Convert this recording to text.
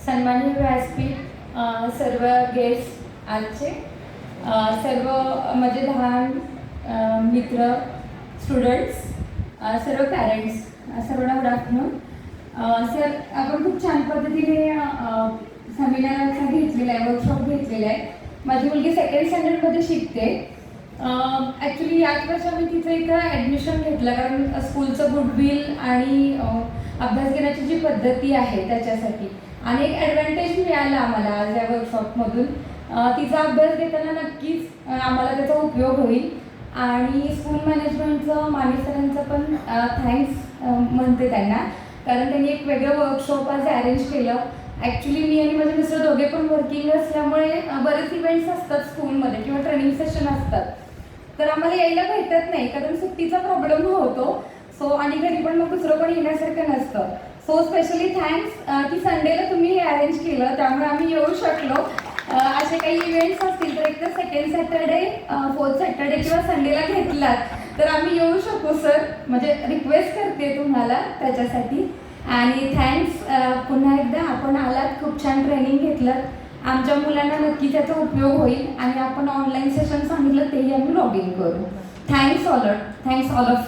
सन्माननीय व्यासपीठ, सर्व गेस्ट आजचे, सर्व माझे लहान मित्र, स्टुडंट्स, सर्व पॅरेंट्स, सर्वांना गुड आफ्टरनून. सर, आपण खूप छान पद्धतीने सेमिनार घेतलेला आहे, वर्कशॉप घेतलेला आहे. माझी मुलगी 2nd स्टँडर्डमध्ये शिकते. ॲक्च्युली याच वर्षी मी तिचं इथं ॲडमिशन घेतलं, कारण स्कूलचं गुडविल आणि अभ्यास घेण्याची जी पद्धती आहे त्याच्यासाठी, आणि एक ॲडव्हान्टेज मिळाला आम्हाला आज या वर्कशॉपमधून. तिचा अभ्यास घेताना नक्कीच आम्हाला त्याचा उपयोग होईल. आणि स्कूल मॅनेजमेंटचं, माने सरांचं पण थँक्स म्हणते त्यांना, कारण त्यांनी एक वेगळं वर्कशॉप आज अरेंज केलं. ॲक्च्युली मी आणि माझे मिस्टर दोघे पण वर्किंग असल्यामुळे बरेच इव्हेंट्स असतात स्कूलमध्ये किंवा ट्रेनिंग सेशन असतात, तर आम्हाला यायला भेटत नाही कारण सुट्टीचा प्रॉब्लेम होतो. सो आणि घरी पण मग दुसरं पण येण्यासारखं नसतं. सो स्पेशली थँक्स की संडेला तुम्ही हे अरेंज केलं, त्यामुळे आम्ही येऊ शकलो. असे काही इव्हेंट्स असतील तर एकतर 2nd सॅटर्डे, 4th सॅटर्डे किंवा संडेला घेतलात तर आम्ही येऊ शकू सर. म्हणजे रिक्वेस्ट करते तुम्हाला त्याच्यासाठी. आणि थँक्स पुन्हा एकदा, आपण आलात, खूप छान ट्रेनिंग घेतलं. आमच्या मुलांना नक्की त्याचा उपयोग होईल आणि आपण ऑनलाईन सेशन सांगितलं तेही आम्ही लॉग इन करू. Thanks all of